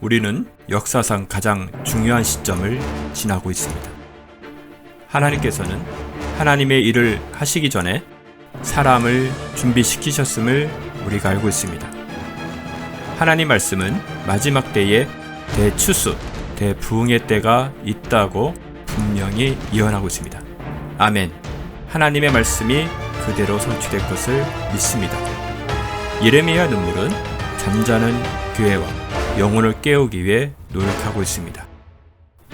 우리는 역사상 가장 중요한 시점을 지나고 있습니다. 하나님께서는 하나님의 일을 하시기 전에 사람을 준비시키셨음을 우리가 알고 있습니다. 하나님 말씀은 마지막 때에 대추수, 대부흥의 때가 있다고 분명히 예언하고 있습니다. 아멘. 하나님의 말씀이 그대로 성취될 것을 믿습니다. 예레미야 눈물은 잠자는 교회와 영혼을 깨우기 위해 노력하고 있습니다.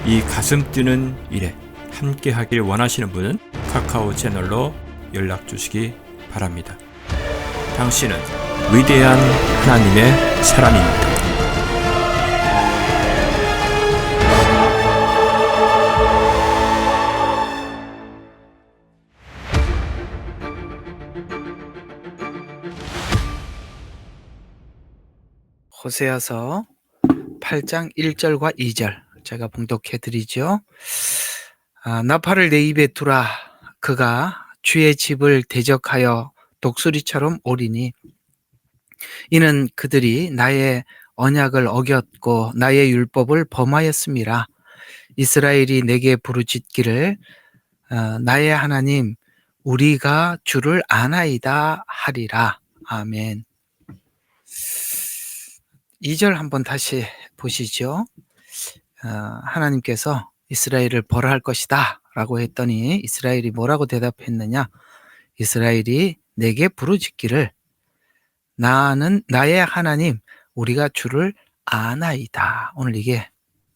이 가슴 뛰는 일에 함께 하길 원하시는 분은 카카오 채널로 연락 주시기 바랍니다. 당신은 위대한 하나님의 사람입니다. 호세아서 8장 1절과 2절 제가 봉독해 드리죠. 나팔을 내 입에 두라. 그가 주의 집을 대적하여 독수리처럼 오리니 이는 그들이 나의 언약을 어겼고 나의 율법을 범하였음이라. 이스라엘이 내게 부르짖기를 나의 하나님 우리가 주를 아나이다 하리라. 아멘. 2절 한번 다시 보시죠. 하나님께서 이스라엘을 벌할 것이다 라고 했더니 이스라엘이 뭐라고 대답했느냐. 이스라엘이 내게 부르짖기를 나의 하나님 우리가 주를 아나이다. 오늘 이게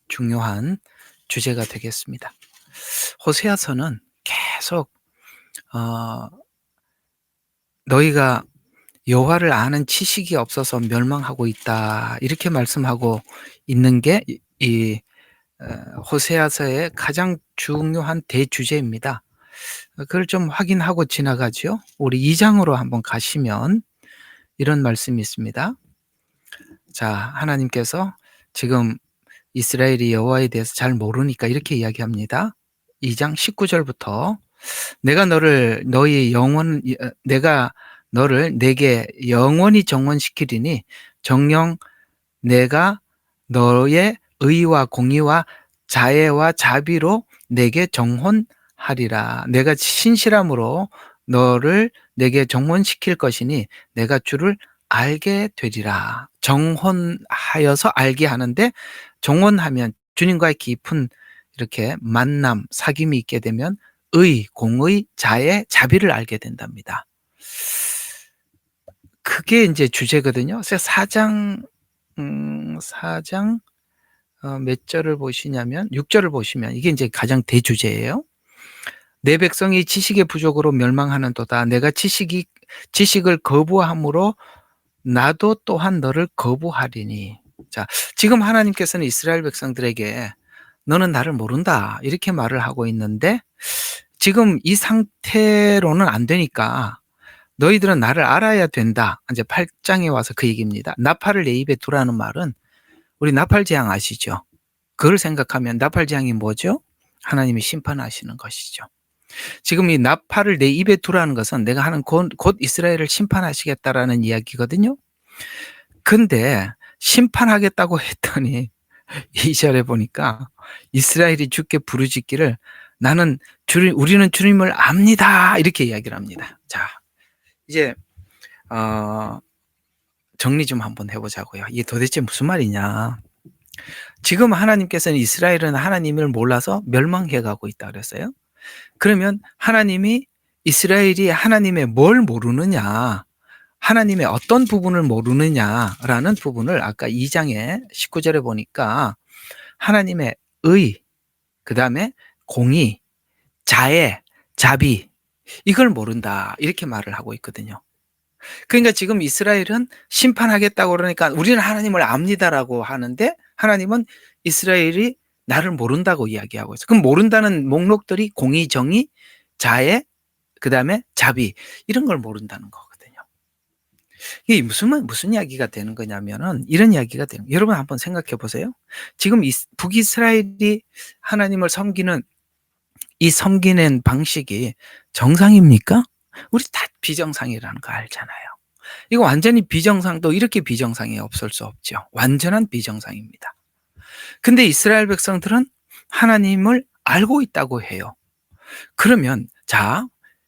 중요한 주제가 되겠습니다. 호세아서는 계속 너희가 여호와를 아는 지식이 없어서 멸망하고 있다 이렇게 말씀하고 있는 게 이 호세아서의 가장 중요한 대주제입니다. 그걸 좀 확인하고 지나가죠. 우리 2장으로 한번 가시면 이런 말씀이 있습니다. 자, 하나님께서 지금 이스라엘이 여호와에 대해서 잘 모르니까 이렇게 이야기합니다. 2장 19절부터 내가 너를 내게 영원히 정원시키리니 정녕 내가 너의 의와 공의와 자애와 자비로 내게 정혼하리라. 내가 신실함으로 너를 내게 정혼시킬 것이니 내가 주를 알게 되리라. 정혼하여서 알게 하는데 정혼하면 주님과의 깊은 이렇게 만남, 사귐이 있게 되면 의, 공의, 자애, 자비를 알게 된답니다. 그게 이제 주제거든요. 그래서 4장 몇 절을 보시냐면 6절을 보시면 이게 이제 가장 대주제예요. 내 백성이 지식의 부족으로 멸망하는도다. 내가 지식을 거부함으로 나도 또한 너를 거부하리니. 자, 지금 하나님께서는 이스라엘 백성들에게 너는 나를 모른다 이렇게 말을 하고 있는데 지금 이 상태로는 안 되니까 너희들은 나를 알아야 된다. 이제 8장에 와서 그 얘기입니다. 나팔을 내 입에 두라는 말은 우리 나팔재앙 아시죠? 그걸 생각하면 나팔재앙이 뭐죠? 하나님이 심판하시는 것이죠. 지금 이 나팔을 내 입에 두라는 것은 내가 하는 곧 이스라엘을 심판하시겠다라는 이야기거든요. 근데 심판하겠다고 했더니 2절에 보니까 이스라엘이 주께 부르짖기를 우리는 주님을 압니다 이렇게 이야기를 합니다. 자, 이제 정리 좀 한번 해보자고요. 이게 도대체 무슨 말이냐. 지금 하나님께서는 이스라엘은 하나님을 몰라서 멸망해가고 있다 그랬어요. 그러면 이스라엘이 하나님의 뭘 모르느냐, 하나님의 어떤 부분을 모르느냐라는 부분을 아까 2장에 19절에 보니까 하나님의 의, 그 다음에 공의, 자애, 자비 이걸 모른다 이렇게 말을 하고 있거든요. 그러니까 지금 이스라엘은 심판하겠다고 그러니까 우리는 하나님을 압니다라고 하는데 하나님은 이스라엘이 나를 모른다고 이야기하고 있어요. 그럼 모른다는 목록들이 공의, 정의, 자애, 그 다음에 자비 이런 걸 모른다는 거거든요. 이게 무슨 이야기가 되는 거냐면은 이런 이야기가 되는 거예요. 여러분 한번 생각해 보세요. 지금 북이스라엘이 하나님을 섬기는 이 섬기는 방식이 정상입니까? 우리 다 비정상이라는 거 알잖아요. 이거 완전히 비정상도 이렇게 비정상이 없을 수 없죠. 완전한 비정상입니다. 근데 이스라엘 백성들은 하나님을 알고 있다고 해요. 그러면 자,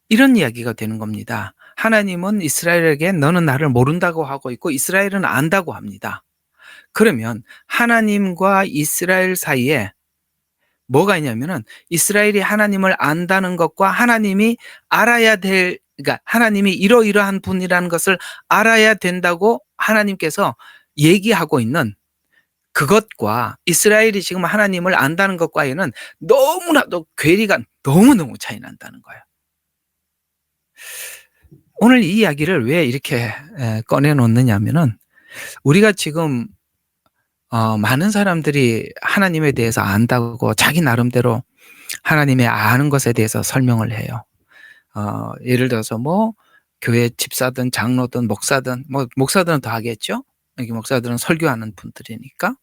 이런 이야기가 되는 겁니다. 하나님은 이스라엘에게 너는 나를 모른다고 하고 있고 이스라엘은 안다고 합니다. 그러면 하나님과 이스라엘 사이에 뭐가 있냐면은 이스라엘이 하나님을 안다는 것과 하나님이 알아야 될, 그러니까 하나님이 이러이러한 분이라는 것을 알아야 된다고 하나님께서 얘기하고 있는 그것과 이스라엘이 지금 하나님을 안다는 것과에는 너무나도 괴리가 너무너무 차이 난다는 거예요. 오늘 이 이야기를 왜 이렇게 꺼내놓느냐면은 우리가 지금 많은 사람들이 하나님에 대해서 안다고 자기 나름대로 하나님의 아는 것에 대해서 설명을 해요. 예를 들어서 뭐 교회 집사든 장로든 목사든, 뭐 목사들은 더 하겠죠. 여기 목사들은 설교하는 분들이니까.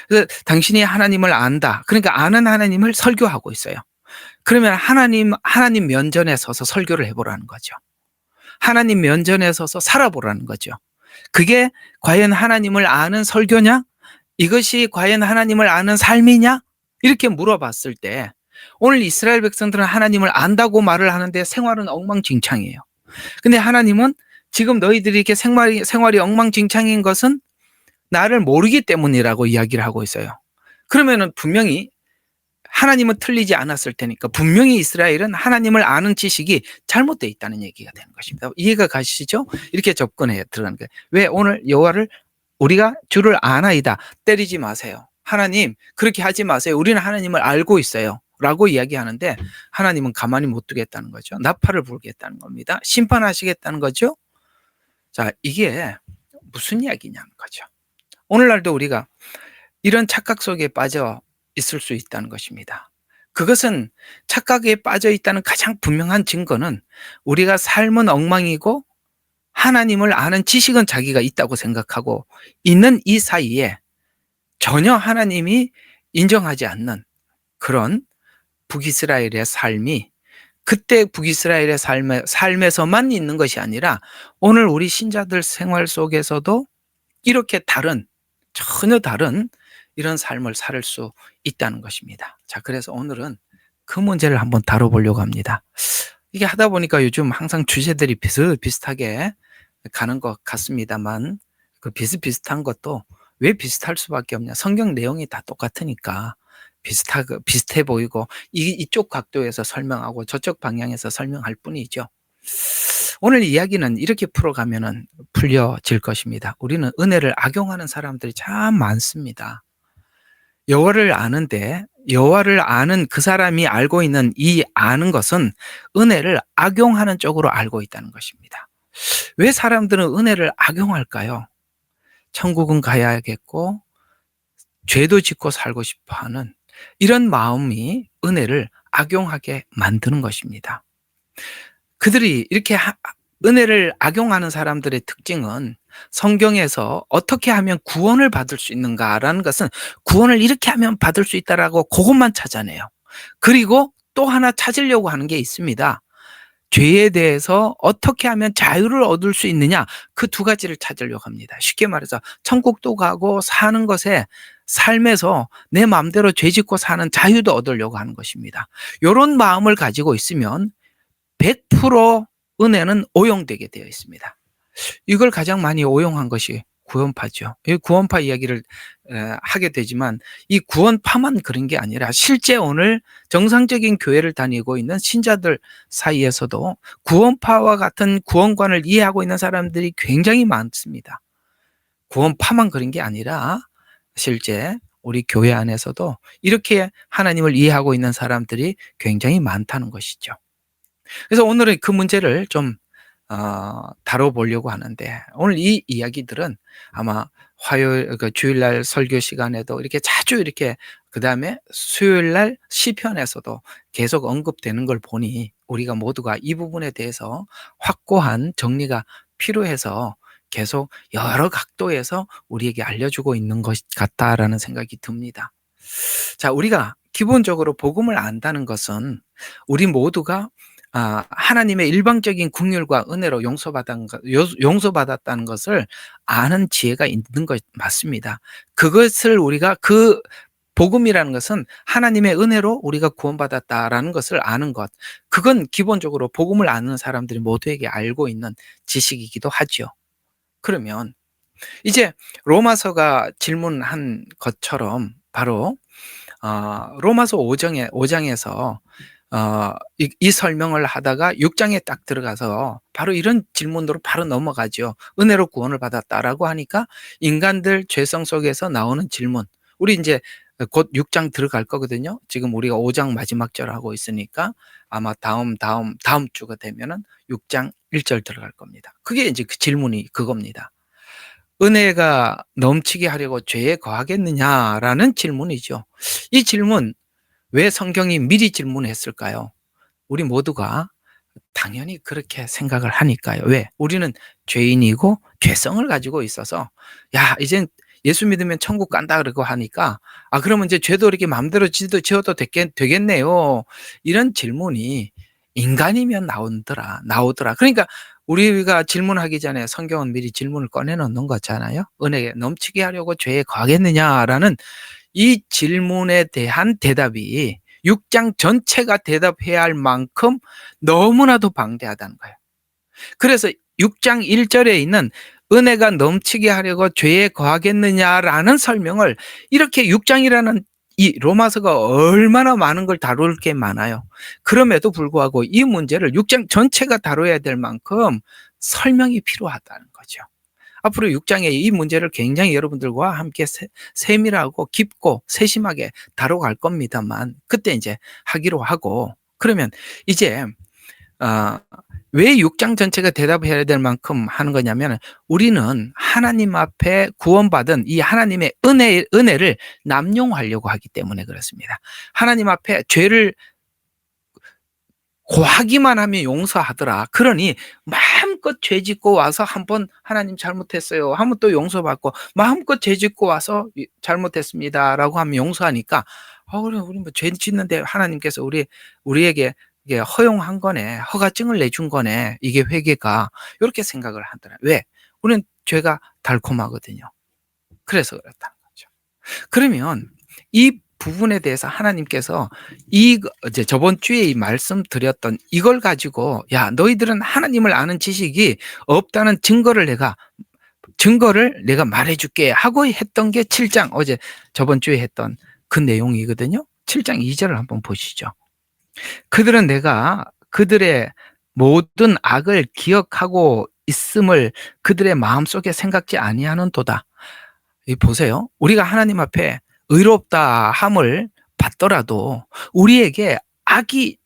그래서 당신이 하나님을 안다. 그러니까 아는 하나님을 설교하고 있어요. 그러면 하나님 면전에 서서 설교를 해보라는 거죠. 하나님 면전에 서서 살아보라는 거죠. 그게 과연 하나님을 아는 설교냐? 이것이 과연 하나님을 아는 삶이냐? 이렇게 물어봤을 때 오늘 이스라엘 백성들은 하나님을 안다고 말을 하는데 생활은 엉망진창이에요. 근데 하나님은 지금 너희들이 이렇게 생활이 엉망진창인 것은 나를 모르기 때문이라고 이야기를 하고 있어요. 그러면은 분명히 하나님은 틀리지 않았을 테니까 분명히 이스라엘은 하나님을 아는 지식이 잘못되어 있다는 얘기가 되는 것입니다. 이해가 가시죠? 이렇게 접근해 들어가는 거예요. 왜 오늘 여호와를 우리가 주를 아나이다. 때리지 마세요. 하나님 그렇게 하지 마세요. 우리는 하나님을 알고 있어요. 라고 이야기하는데 하나님은 가만히 못 두겠다는 거죠. 나팔을 불겠다는 겁니다. 심판하시겠다는 거죠. 자, 이게 무슨 이야기냐는 거죠. 오늘날도 우리가 이런 착각 속에 빠져 있을 수 있다는 것입니다. 그것은 착각에 빠져 있다는 가장 분명한 증거는 우리가 삶은 엉망이고 하나님을 아는 지식은 자기가 있다고 생각하고 있는 이 사이에 전혀 하나님이 인정하지 않는 그런 북이스라엘의 삶이 그때 북이스라엘의 삶에서만 있는 것이 아니라 오늘 우리 신자들 생활 속에서도 이렇게 전혀 다른 이런 삶을 살 수 있다는 것입니다. 자, 그래서 오늘은 그 문제를 한번 다뤄보려고 합니다. 이게 하다 보니까 요즘 항상 주제들이 비슷비슷하게 가는 것 같습니다만 그 비슷비슷한 것도 왜 비슷할 수밖에 없냐. 성경 내용이 다 똑같으니까 비슷해 보이고 이쪽 각도에서 설명하고 저쪽 방향에서 설명할 뿐이죠. 오늘 이야기는 이렇게 풀어가면은 풀려질 것입니다. 우리는 은혜를 악용하는 사람들이 참 많습니다. 여호와를 아는데 여호와를 아는 그 사람이 알고 있는 이 아는 것은 은혜를 악용하는 쪽으로 알고 있다는 것입니다. 왜 사람들은 은혜를 악용할까요? 천국은 가야겠고 죄도 짓고 살고 싶어하는 이런 마음이 은혜를 악용하게 만드는 것입니다. 그들이 이렇게 은혜를 악용하는 사람들의 특징은 성경에서 어떻게 하면 구원을 받을 수 있는가라는 것은 구원을 이렇게 하면 받을 수 있다라고 그것만 찾아내요. 그리고 또 하나 찾으려고 하는 게 있습니다. 죄에 대해서 어떻게 하면 자유를 얻을 수 있느냐, 그 두 가지를 찾으려고 합니다. 쉽게 말해서 천국도 가고 사는 것에 삶에서 내 마음대로 죄 짓고 사는 자유도 얻으려고 하는 것입니다. 이런 마음을 가지고 있으면 100% 은혜는 오용되게 되어 있습니다. 이걸 가장 많이 오용한 것이 구원파죠. 이 구원파 이야기를 하게 되지만 이 구원파만 그런 게 아니라 실제 오늘 정상적인 교회를 다니고 있는 신자들 사이에서도 구원파와 같은 구원관을 이해하고 있는 사람들이 굉장히 많습니다. 구원파만 그런 게 아니라 실제 우리 교회 안에서도 이렇게 하나님을 이해하고 있는 사람들이 굉장히 많다는 것이죠. 그래서 오늘은 그 문제를 좀 다뤄보려고 하는데 오늘 이 이야기들은 아마 주일날 설교 시간에도 이렇게 자주 이렇게 그 다음에 수요일날 시편에서도 계속 언급되는 걸 보니 우리가 모두가 이 부분에 대해서 확고한 정리가 필요해서 계속 여러 각도에서 우리에게 알려주고 있는 것 같다라는 생각이 듭니다. 자, 우리가 기본적으로 복음을 안다는 것은 우리 모두가 하나님의 일방적인 긍휼과 은혜로 용서받았다는 것을 아는 지혜가 있는 것 맞습니다. 그것을 우리가 그 복음이라는 것은 하나님의 은혜로 우리가 구원받았다라는 것을 아는 것. 그건 기본적으로 복음을 아는 사람들이 모두에게 알고 있는 지식이기도 하죠. 그러면 이제 로마서가 질문한 것처럼 바로 로마서 5장에서 이 설명을 하다가 6장에 딱 들어가서 바로 이런 질문으로 바로 넘어가죠. 은혜로 구원을 받았다라고 하니까 인간들 죄성 속에서 나오는 질문. 우리 이제 곧 6장 들어갈 거거든요. 지금 우리가 5장 마지막 절 하고 있으니까 아마 다음 주가 되면은 6장 1절 들어갈 겁니다. 그게 이제 그 질문이 그겁니다. 은혜가 넘치게 하려고 죄에 거하겠느냐라는 질문이죠. 이 질문 왜 성경이 미리 질문했을까요? 우리 모두가 당연히 그렇게 생각을 하니까요. 왜? 우리는 죄인이고 죄성을 가지고 있어서 야, 이젠 예수 믿으면 천국 간다 그러고 하니까 그러면 이제 죄도 이렇게 마음대로 지어도 되겠네요. 이런 질문이 인간이면 나오더라. 그러니까 우리가 질문하기 전에 성경은 미리 질문을 꺼내놓는 거잖아요. 은혜에 넘치게 하려고 죄에 거하겠느냐라는 이 질문에 대한 대답이 6장 전체가 대답해야 할 만큼 너무나도 방대하다는 거예요. 그래서 6장 1절에 있는 은혜가 넘치게 하려고 죄에 거하겠느냐라는 설명을 이렇게 6장이라는 이 로마서가 얼마나 많은 걸 다룰 게 많아요. 그럼에도 불구하고 이 문제를 6장 전체가 다뤄야 될 만큼 설명이 필요하다는 거죠. 앞으로 6장에 이 문제를 굉장히 여러분들과 함께 세밀하고 깊고 세심하게 다뤄갈 겁니다만 그때 이제 하기로 하고 그러면 이제 왜 6장 전체가 대답해야 될 만큼 하는 거냐면 우리는 하나님 앞에 구원받은 이 하나님의 은혜를 남용하려고 하기 때문에 그렇습니다. 하나님 앞에 죄를 고하기만 하면 용서하더라. 그러니 마음껏 죄 짓고 와서 한번 하나님 잘못했어요 하면 또 용서받고 마음껏 죄 짓고 와서 잘못했습니다라고 하면 용서하니까 그래 우리 뭐 죄 짓는데 하나님께서 우리에게 이게 허용한 거네. 허가증을 내준 거네. 이게 회개가. 이렇게 생각을 하더라. 왜? 우리는 죄가 달콤하거든요. 그래서 그렇다는 거죠. 그러면 이 부분에 대해서 하나님께서 이제 저번 주에 이 말씀드렸던 이걸 가지고 야, 너희들은 하나님을 아는 지식이 없다는 증거를 내가 말해줄게 하고 했던 게 7장 어제 저번 주에 했던 그 내용이거든요. 7장 2절을 한번 보시죠. 그들은 내가 그들의 모든 악을 기억하고 있음을 그들의 마음속에 생각지 아니하는도다. 보세요. 우리가 하나님 앞에 의롭다 함을 받더라도 우리에게 악이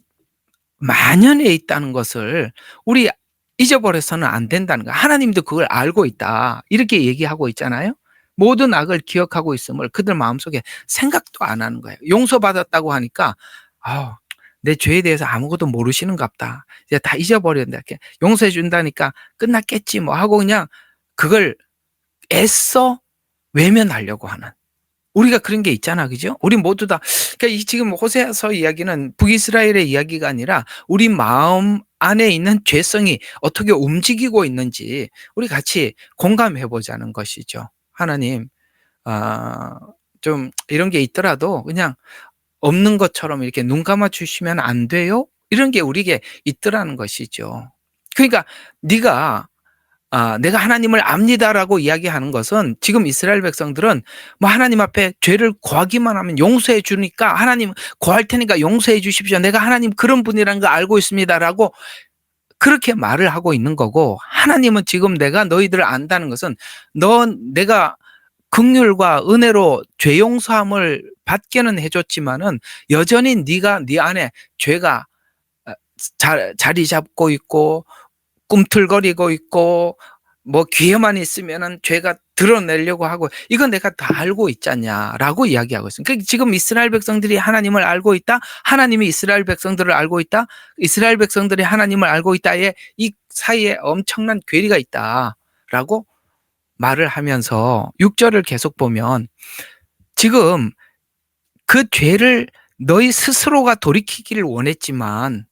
만연해 있다는 것을 우리 잊어버려서는 안 된다는 거야. 하나님도 그걸 알고 있다. 이렇게 얘기하고 있잖아요. 모든 악을 기억하고 있음을 그들 마음속에 생각도 안 하는 거예요. 용서받았다고 하니까 내 죄에 대해서 아무것도 모르시는갑다. 이제 다 잊어버렸다. 이렇게 용서해 준다니까 끝났겠지 뭐 하고 그냥 그걸 애써 외면하려고 하는. 우리가 그런 게 있잖아. 그죠? 우리 모두 다. 그러니까 지금 호세아서 이야기는 북이스라엘의 이야기가 아니라 우리 마음 안에 있는 죄성이 어떻게 움직이고 있는지 우리 같이 공감해 보자는 것이죠. 하나님, 좀 이런 게 있더라도 그냥 없는 것처럼 이렇게 눈 감아 주시면 안 돼요? 이런 게 우리에게 있더라는 것이죠. 그러니까 네가 내가 하나님을 압니다라고 이야기하는 것은 지금 이스라엘 백성들은 뭐 하나님 앞에 죄를 고하기만 하면 용서해 주니까 하나님 고할 테니까 용서해 주십시오. 내가 하나님 그런 분이라는 거 알고 있습니다라고 그렇게 말을 하고 있는 거고 하나님은 지금 내가 너희들을 안다는 것은 내가 긍휼과 은혜로 죄 용서함을 받게는 해줬지만은 여전히 네가 네 안에 죄가 자리 잡고 있고 꿈틀거리고 있고 뭐 기회만 있으면은 죄가 드러내려고 하고 이건 내가 다 알고 있잖냐라고 이야기하고 있습니다. 그러니까 지금 이스라엘 백성들이 하나님을 알고 있다. 하나님이 이스라엘 백성들을 알고 있다. 이스라엘 백성들이 하나님을 알고 있다에 이 사이에 엄청난 괴리가 있다라고 말을 하면서 6절을 계속 보면 지금 그 죄를 너희 스스로가 돌이키기를 원했지만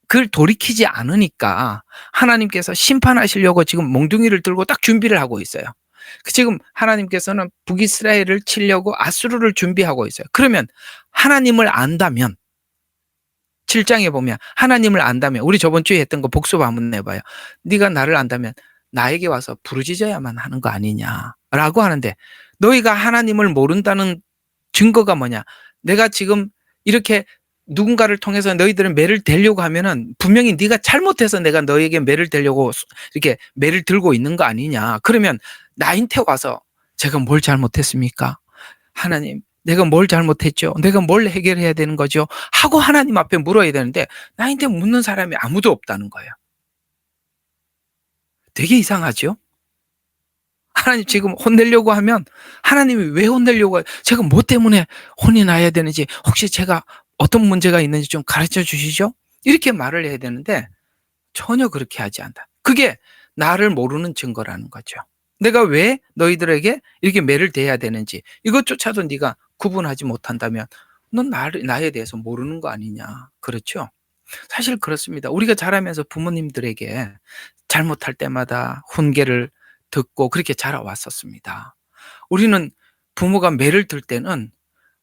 그걸 돌이키지 않으니까 하나님께서 심판하시려고 지금 몽둥이를 들고 딱 준비를 하고 있어요. 지금 하나님께서는 북이스라엘을 치려고 아수르를 준비하고 있어요. 그러면 하나님을 안다면 7장에 보면 하나님을 안다면 우리 저번 주에 했던 거 복습 한번 해봐요. 네가 나를 안다면 나에게 와서 부르짖어야만 하는 거 아니냐라고 하는데 너희가 하나님을 모른다는 증거가 뭐냐? 내가 지금 이렇게 누군가를 통해서 너희들은 매를 대려고 하면은 분명히 네가 잘못해서 내가 너에게 매를 대려고 이렇게 매를 들고 있는 거 아니냐. 그러면 나한테 와서 제가 뭘 잘못했습니까? 하나님, 내가 뭘 잘못했죠? 내가 뭘 해결해야 되는 거죠? 하고 하나님 앞에 물어야 되는데 나한테 묻는 사람이 아무도 없다는 거예요. 되게 이상하죠? 하나님 지금 혼내려고 하면 하나님이 왜 혼내려고 해요? 제가 뭐 때문에 혼이 나야 되는지 혹시 제가 어떤 문제가 있는지 좀 가르쳐 주시죠? 이렇게 말을 해야 되는데 전혀 그렇게 하지 않다. 그게 나를 모르는 증거라는 거죠. 내가 왜 너희들에게 이렇게 매를 대야 되는지 이것조차도 네가 구분하지 못한다면 넌 나에 대해서 모르는 거 아니냐. 그렇죠? 사실 그렇습니다. 우리가 자라면서 부모님들에게 잘못할 때마다 훈계를 듣고 그렇게 자라왔었습니다. 우리는 부모가 매를 들 때는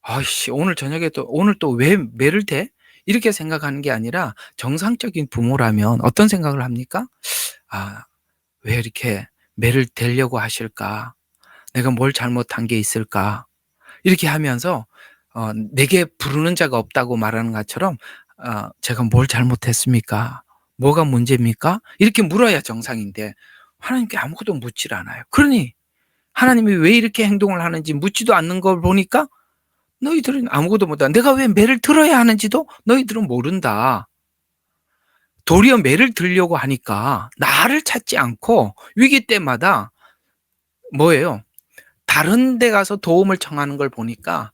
아이씨 오늘 저녁에 오늘 또 왜 매를 대? 이렇게 생각하는 게 아니라 정상적인 부모라면 어떤 생각을 합니까? 아, 왜 이렇게 매를 대려고 하실까? 내가 뭘 잘못한 게 있을까? 이렇게 하면서 내게 부르는 자가 없다고 말하는 것처럼 제가 뭘 잘못했습니까? 뭐가 문제입니까? 이렇게 물어야 정상인데 하나님께 아무것도 묻질 않아요. 그러니 하나님이 왜 이렇게 행동을 하는지 묻지도 않는 걸 보니까 너희들은 아무것도 못한다. 내가 왜 매를 들어야 하는지도 너희들은 모른다. 도리어 매를 들려고 하니까 나를 찾지 않고 위기 때마다 뭐예요? 다른 데 가서 도움을 청하는 걸 보니까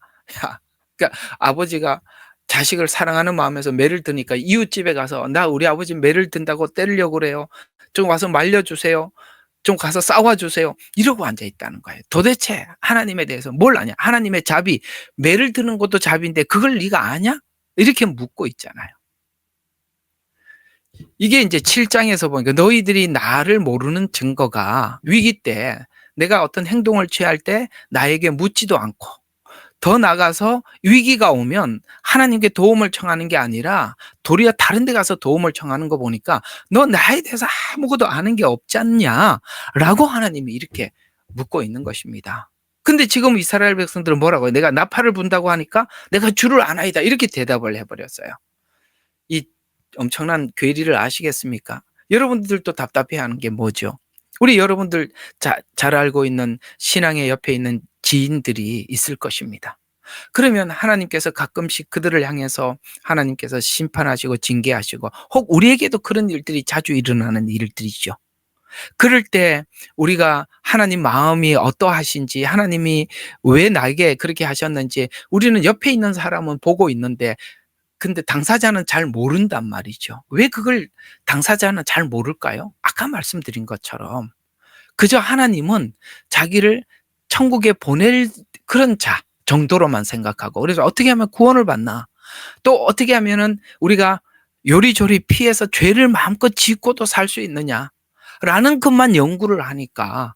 그러니까 아버지가 자식을 사랑하는 마음에서 매를 드니까 이웃집에 가서 나 우리 아버지 매를 든다고 때리려고 그래요. 좀 와서 말려주세요. 좀 가서 싸워주세요. 이러고 앉아있다는 거예요. 도대체 하나님에 대해서 뭘 아냐? 하나님의 자비, 매를 드는 것도 자비인데 그걸 네가 아냐? 이렇게 묻고 있잖아요. 이게 이제 7장에서 보니까 너희들이 나를 모르는 증거가 위기 때 내가 어떤 행동을 취할 때 나에게 묻지도 않고 더 나가서 위기가 오면 하나님께 도움을 청하는 게 아니라 도리어 다른 데 가서 도움을 청하는 거 보니까 너 나에 대해서 아무것도 아는 게 없지 않냐? 라고 하나님이 이렇게 묻고 있는 것입니다. 근데 지금 이스라엘 백성들은 뭐라고 해요? 내가 나팔을 분다고 하니까 내가 주를 아나이다. 이렇게 대답을 해버렸어요. 이 엄청난 괴리를 아시겠습니까? 여러분들도 답답해하는 게 뭐죠? 우리 여러분들 잘 알고 있는 신앙의 옆에 있는 지인들이 있을 것입니다. 그러면 하나님께서 가끔씩 그들을 향해서 하나님께서 심판하시고 징계하시고 혹 우리에게도 그런 일들이 자주 일어나는 일들이죠. 그럴 때 우리가 하나님 마음이 어떠하신지 하나님이 왜 나에게 그렇게 하셨는지 우리는 옆에 있는 사람은 보고 있는데 근데 당사자는 잘 모른단 말이죠. 왜 그걸 당사자는 잘 모를까요? 아까 말씀드린 것처럼 그저 하나님은 자기를 천국에 보낼 그런 자 정도로만 생각하고 그래서 어떻게 하면 구원을 받나 또 어떻게 하면은 우리가 요리조리 피해서 죄를 마음껏 짓고도 살 수 있느냐라는 것만 연구를 하니까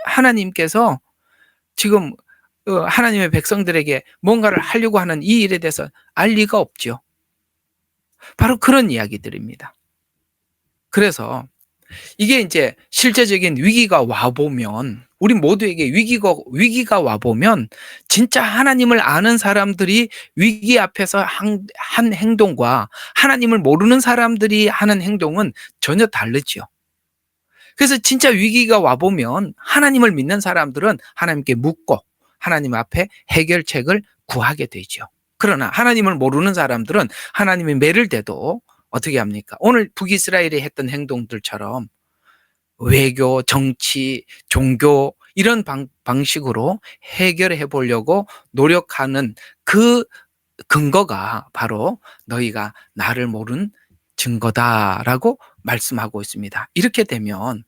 하나님께서 지금 하나님의 백성들에게 뭔가를 하려고 하는 이 일에 대해서 알 리가 없죠. 바로 그런 이야기들입니다. 그래서 이게 이제 실제적인 위기가 와보면 우리 모두에게 위기가 와보면 진짜 하나님을 아는 사람들이 위기 앞에서 한 행동과 하나님을 모르는 사람들이 하는 행동은 전혀 다르죠. 그래서 진짜 위기가 와보면 하나님을 믿는 사람들은 하나님께 묻고 하나님 앞에 해결책을 구하게 되죠. 그러나 하나님을 모르는 사람들은 하나님의 매를 대도 어떻게 합니까? 오늘 북이스라엘이 했던 행동들처럼 외교, 정치, 종교 이런 방식으로 해결해 보려고 노력하는 그 근거가 바로 너희가 나를 모른 증거다라고 말씀하고 있습니다. 이렇게 되면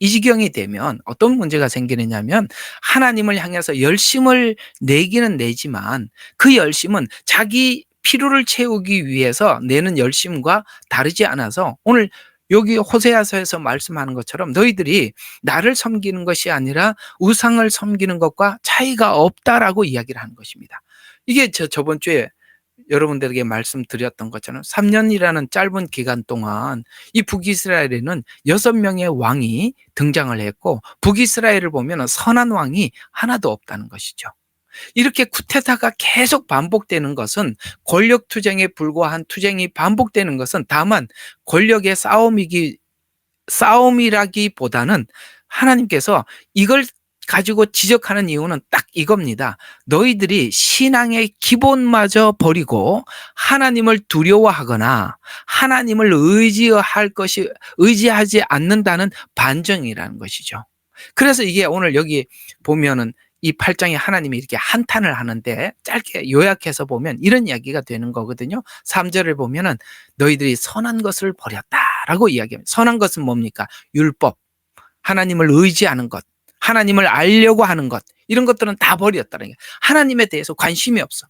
이 지경이 되면 어떤 문제가 생기느냐면 하나님을 향해서 열심을 내기는 내지만 그 열심은 자기 필요를 채우기 위해서 내는 열심과 다르지 않아서 오늘 여기 호세아서에서 말씀하는 것처럼 너희들이 나를 섬기는 것이 아니라 우상을 섬기는 것과 차이가 없다라고 이야기를 하는 것입니다. 이게 저번 주에 여러분들에게 말씀드렸던 것처럼 3년이라는 짧은 기간 동안 이 북이스라엘에는 6명의 왕이 등장을 했고, 북이스라엘을 보면 선한 왕이 하나도 없다는 것이죠. 이렇게 쿠데타가 계속 반복되는 것은, 권력 투쟁에 불과한 투쟁이 반복되는 것은 다만 권력의 싸움이라기보다는 하나님께서 이걸 가지고 지적하는 이유는 딱 이겁니다. 너희들이 신앙의 기본마저 버리고 하나님을 두려워하거나 하나님을 의지하지 않는다는 반증이라는 것이죠. 그래서 이게 오늘 여기 보면은 이 8장에 하나님이 이렇게 한탄을 하는데, 짧게 요약해서 보면 이런 이야기가 되는 거거든요. 3절을 보면은 너희들이 선한 것을 버렸다라고 이야기합니다. 선한 것은 뭡니까? 율법, 하나님을 의지하는 것, 하나님을 알려고 하는 것, 이런 것들은 다 버렸다는 게, 하나님에 대해서 관심이 없어.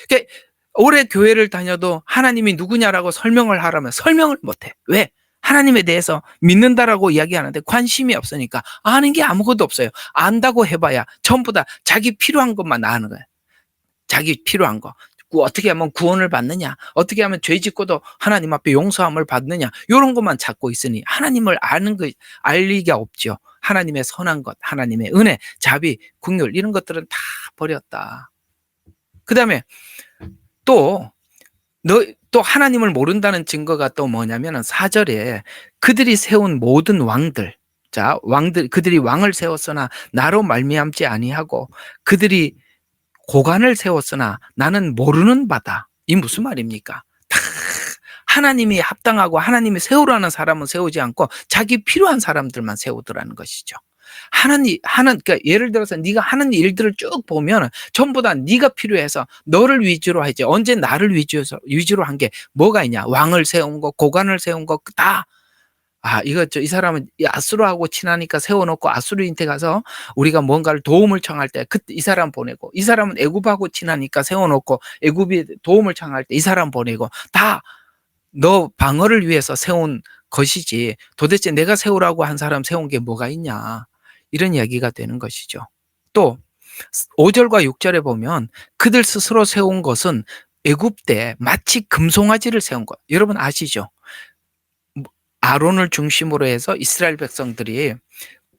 그러니까 오래 교회를 다녀도 하나님이 누구냐라고 설명을 하라면 설명을 못해. 왜? 하나님에 대해서 믿는다라고 이야기하는데 관심이 없으니까 아는 게 아무것도 없어요. 안다고 해봐야 전부 다 자기 필요한 것만 아는 거예요. 자기 필요한 거. 어떻게 하면 구원을 받느냐, 어떻게 하면 죄 짓고도 하나님 앞에 용서함을 받느냐, 이런 것만 찾고 있으니 하나님을 알 리가 없죠. 하나님의 선한 것, 하나님의 은혜, 자비, 긍휼, 이런 것들은 다 버렸다. 그 다음에 또 하나님을 모른다는 증거가 또 뭐냐면은 4절에 그들이 세운 모든 왕들, 그들이 왕을 세웠으나 나로 말미암지 아니하고 그들이 고관을 세웠으나 나는 모르는 바다. 이 무슨 말입니까? 다 하나님이 합당하고 하나님이 세우라는 사람은 세우지 않고 자기 필요한 사람들만 세우더라는 것이죠. 그러니까 예를 들어서 네가 하는 일들을 쭉 보면 전부 다 네가 필요해서 너를 위주로 하지, 언제 나를 위주로 한 게 뭐가 있냐? 왕을 세운 거, 고관을 세운 거 다. 이 사람은 아수르하고 친하니까 세워놓고 아수르한테 가서 우리가 뭔가를 도움을 청할 때 그때 이 사람 보내고, 이 사람은 애굽하고 친하니까 세워놓고 애굽이 도움을 청할 때 이 사람 보내고, 다 너 방어를 위해서 세운 것이지 도대체 내가 세우라고 한 사람 세운 게 뭐가 있냐, 이런 이야기가 되는 것이죠. 또 5절과 6절에 보면 그들 스스로 세운 것은 애굽 때 마치 금송아지를 세운 것, 여러분 아시죠? 아론을 중심으로 해서 이스라엘 백성들이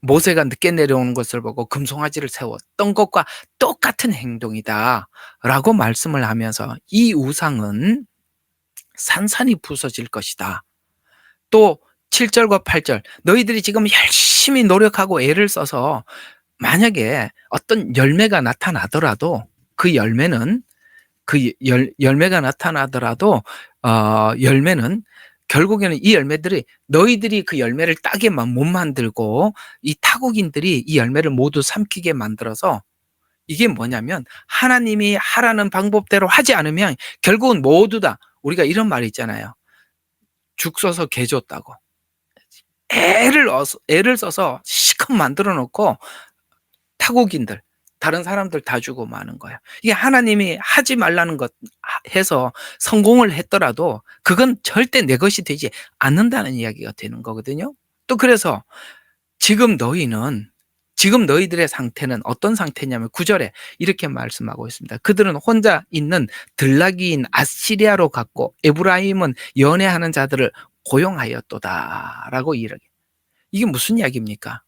모세가 늦게 내려오는 것을 보고 금송아지를 세웠던 것과 똑같은 행동이다라고 말씀을 하면서 이 우상은 산산이 부서질 것이다. 또 7절과 8절, 너희들이 지금 열심히 노력하고 애를 써서 만약에 어떤 열매가 나타나더라도 그 열매는 열매는 결국에는 이 열매들이, 너희들이 그 열매를 따게만 못 만들고 이 타국인들이 이 열매를 모두 삼키게 만들어서, 이게 뭐냐면 하나님이 하라는 방법대로 하지 않으면 결국은 모두 다, 우리가 이런 말이 있잖아요. 죽 써서 개 줬다고. 애를 써서 시컷 만들어 놓고 타국인들, 다른 사람들 다 주고 마는 거예요. 이게 하나님이 하지 말라는 것 해서 성공을 했더라도 그건 절대 내 것이 되지 않는다는 이야기가 되는 거거든요. 또 그래서 지금 너희들의 상태는 어떤 상태냐면 9절에 이렇게 말씀하고 있습니다. 그들은 혼자 있는 들나귀인 아시리아로 갔고 에브라임은 연애하는 자들을 고용하였도다라고 이야기. 이게 무슨 이야기입니까?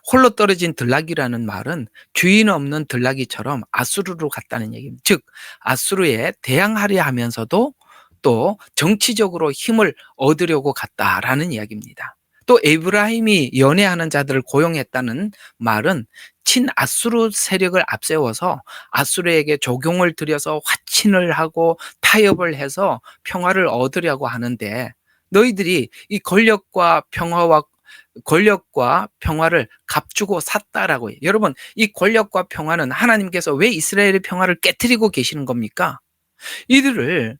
홀로 떨어진 들나귀라는 말은 주인 없는 들나귀처럼 아수르로 갔다는 얘기입니다. 즉 아수르에 대항하려 하면서도 또 정치적으로 힘을 얻으려고 갔다라는 이야기입니다. 또 에브라임이 연애하는 자들을 고용했다는 말은 친아수르 세력을 앞세워서 아수르에게 조공을 들여서 화친을 하고 타협을 해서 평화를 얻으려고 하는데, 너희들이 이 권력과 평화를 값주고 샀다라고 해요. 여러분, 이 권력과 평화는 하나님께서 왜 이스라엘의 평화를 깨트리고 계시는 겁니까? 이들을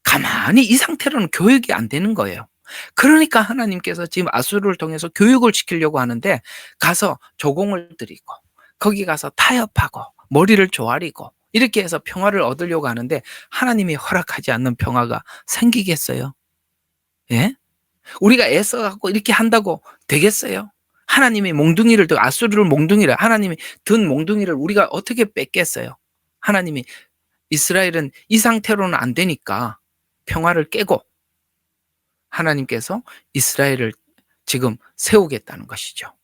가만히 이 상태로는 교육이 안 되는 거예요. 그러니까 하나님께서 지금 아수르를 통해서 교육을 시키려고 하는데, 가서 조공을 드리고 거기 가서 타협하고 머리를 조아리고 이렇게 해서 평화를 얻으려고 하는데, 하나님이 허락하지 않는 평화가 생기겠어요? 예? 우리가 애써 갖고 이렇게 한다고 되겠어요? 하나님이 몽둥이를 아수르를 몽둥이를 하나님이 든 몽둥이를 우리가 어떻게 뺏겠어요? 하나님이 이스라엘은 이 상태로는 안 되니까 평화를 깨고 하나님께서 이스라엘을 지금 세우겠다는 것이죠.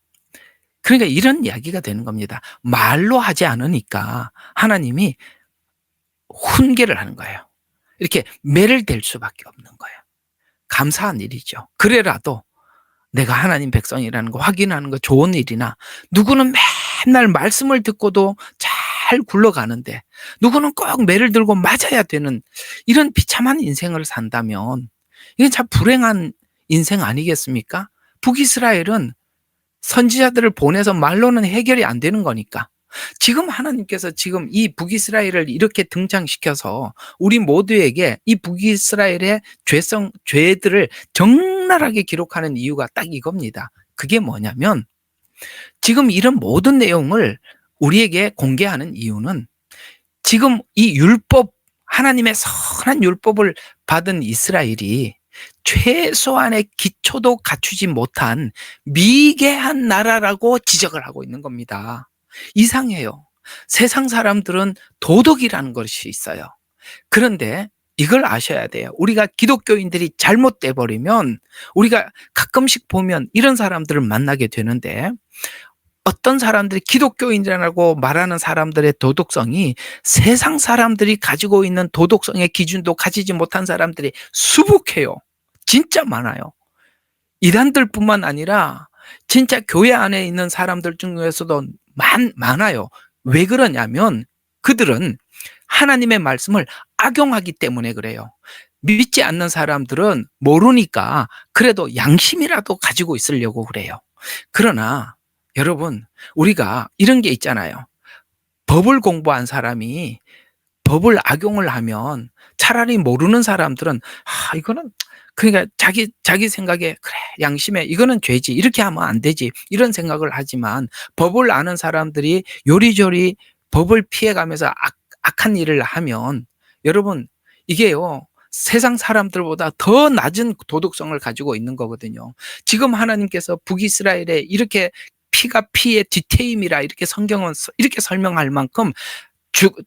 그러니까 이런 이야기가 되는 겁니다. 말로 하지 않으니까 하나님이 훈계를 하는 거예요. 이렇게 매를 댈 수밖에 없는 거예요. 감사한 일이죠. 그래라도 내가 하나님 백성이라는 거 확인하는 거 좋은 일이나, 누구는 맨날 말씀을 듣고도 잘 굴러가는데 누구는 꼭 매를 들고 맞아야 되는 이런 비참한 인생을 산다면 이건 참 불행한 인생 아니겠습니까? 북이스라엘은 선지자들을 보내서 말로는 해결이 안 되는 거니까 지금 하나님께서 지금 이 북이스라엘을 이렇게 등장시켜서 우리 모두에게 이 북이스라엘의 죄들을 적나라하게 기록하는 이유가 딱 이겁니다. 그게 뭐냐면 지금 이런 모든 내용을 우리에게 공개하는 이유는 지금 이 율법, 하나님의 선한 율법을 받은 이스라엘이 최소한의 기초도 갖추지 못한 미개한 나라라고 지적을 하고 있는 겁니다. 이상해요. 세상 사람들은 도덕이라는 것이 있어요. 그런데 이걸 아셔야 돼요. 우리가 기독교인들이 잘못돼 버리면 우리가 가끔씩 보면 이런 사람들을 만나게 되는데, 어떤 사람들이 기독교인이라고 말하는 사람들의 도덕성이 세상 사람들이 가지고 있는 도덕성의 기준도 가지지 못한 사람들이 수북해요. 진짜 많아요. 이단들뿐만 아니라 진짜 교회 안에 있는 사람들 중에서도 많아요. 왜 그러냐면 그들은 하나님의 말씀을 악용하기 때문에 그래요. 믿지 않는 사람들은 모르니까 그래도 양심이라도 가지고 있으려고 그래요. 그러나 여러분, 우리가 이런 게 있잖아요. 법을 공부한 사람이 법을 악용을 하면 차라리 모르는 사람들은 이거는 그러니까 자기 생각에 그래 양심에 이거는 죄지 이렇게 하면 안 되지 이런 생각을 하지만, 법을 아는 사람들이 요리조리 법을 피해가면서 악한 일을 하면 여러분 이게요 세상 사람들보다 더 낮은 도덕성을 가지고 있는 거거든요. 지금 하나님께서 북이스라엘에 이렇게 피가 피의 뒤태임이라 이렇게 성경은 이렇게 설명할 만큼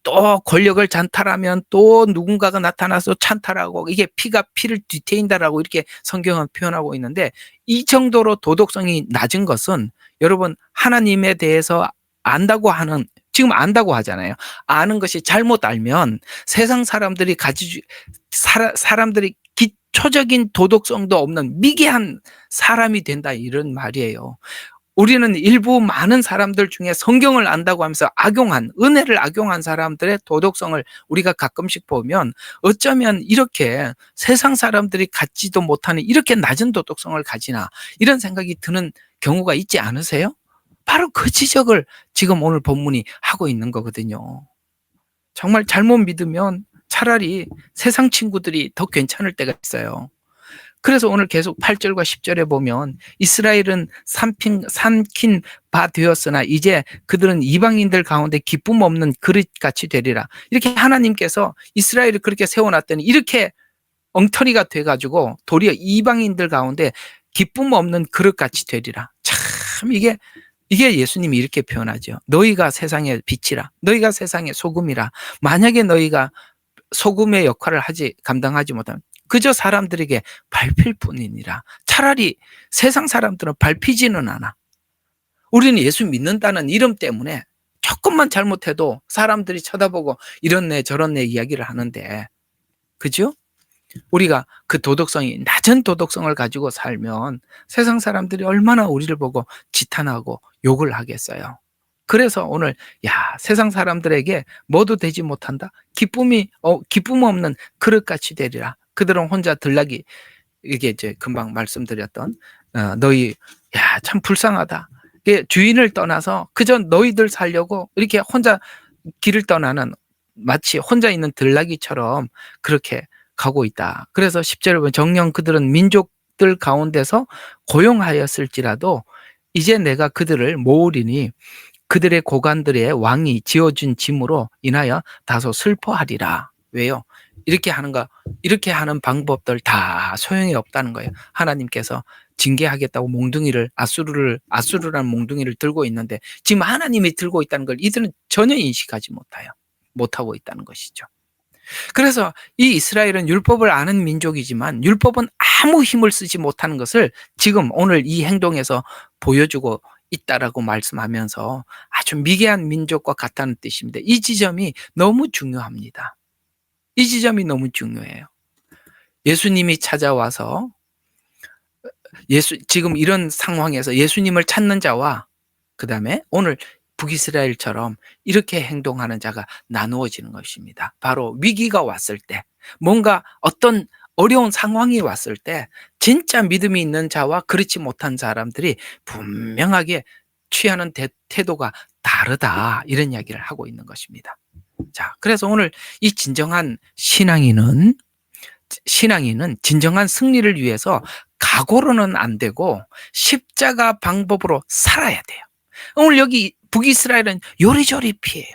또 권력을 찬탈하면 또 누군가가 나타나서 찬탈하고 이게 피가 피를 뒤태인다라고 이렇게 성경은 표현하고 있는데, 이 정도로 도덕성이 낮은 것은 여러분 하나님에 대해서 안다고 하는, 지금 안다고 하잖아요. 아는 것이 잘못 알면 세상 사람들이 사람들이 기초적인 도덕성도 없는 미개한 사람이 된다 이런 말이에요. 우리는 일부 많은 사람들 중에 성경을 안다고 하면서 은혜를 악용한 사람들의 도덕성을 우리가 가끔씩 보면 어쩌면 이렇게 세상 사람들이 갖지도 못하는 이렇게 낮은 도덕성을 가지나 이런 생각이 드는 경우가 있지 않으세요? 바로 그 지적을 지금 오늘 본문이 하고 있는 거거든요. 정말 잘못 믿으면 차라리 세상 친구들이 더 괜찮을 때가 있어요. 그래서 오늘 계속 8절과 10절에 보면 이스라엘은 삼킨 바 되었으나 이제 그들은 이방인들 가운데 기쁨 없는 그릇같이 되리라. 이렇게 하나님께서 이스라엘을 그렇게 세워놨더니 이렇게 엉터리가 돼가지고 도리어 이방인들 가운데 기쁨 없는 그릇같이 되리라. 참 이게 예수님이 이렇게 표현하죠. 너희가 세상의 빛이라. 너희가 세상의 소금이라. 만약에 너희가 소금의 역할을 감당하지 못하면 그저 사람들에게 밟힐 뿐이니라. 차라리 세상 사람들은 밟히지는 않아. 우리는 예수 믿는다는 이름 때문에 조금만 잘못해도 사람들이 쳐다보고 이렇네 저렇네 이야기를 하는데, 그죠? 우리가 그 도덕성이 낮은 도덕성을 가지고 살면 세상 사람들이 얼마나 우리를 보고 지탄하고 욕을 하겠어요. 그래서 오늘 세상 사람들에게 뭐도 되지 못한다. 기쁨 없는 그릇같이 되리라. 그들은 혼자 들락이, 이게 이제 금방 말씀드렸던 너희 참 불쌍하다. 주인을 떠나서 그저 너희들 살려고 이렇게 혼자 길을 떠나는, 마치 혼자 있는 들락이처럼 그렇게 가고 있다. 그래서 10절에 보면 정녕 그들은 민족들 가운데서 고용하였을지라도 이제 내가 그들을 모으리니 그들의 고관들의 왕이 지어준 짐으로 인하여 다소 슬퍼하리라. 왜요? 이렇게 하는 방법들 다 소용이 없다는 거예요. 하나님께서 징계하겠다고 아수르라는 몽둥이를 들고 있는데 지금 하나님이 들고 있다는 걸 이들은 전혀 인식하지 못하고 있다는 것이죠. 그래서 이 이스라엘은 율법을 아는 민족이지만 율법은 아무 힘을 쓰지 못하는 것을 지금 오늘 이 행동에서 보여주고 있다라고 말씀하면서 아주 미개한 민족과 같다는 뜻입니다. 이 지점이 너무 중요합니다. 이 지점이 너무 중요해요. 예수님이 찾아와서 지금 이런 상황에서 예수님을 찾는 자와 그다음에 오늘 북이스라엘처럼 이렇게 행동하는 자가 나누어지는 것입니다. 바로 위기가 왔을 때, 뭔가 어떤 어려운 상황이 왔을 때 진짜 믿음이 있는 자와 그렇지 못한 사람들이 분명하게 취하는 태도가 다르다, 이런 이야기를 하고 있는 것입니다. 자, 그래서 오늘 이 진정한 신앙인은 진정한 승리를 위해서 각오로는 안 되고 십자가 방법으로 살아야 돼요. 오늘 여기 북이스라엘은 요리조리 피해요.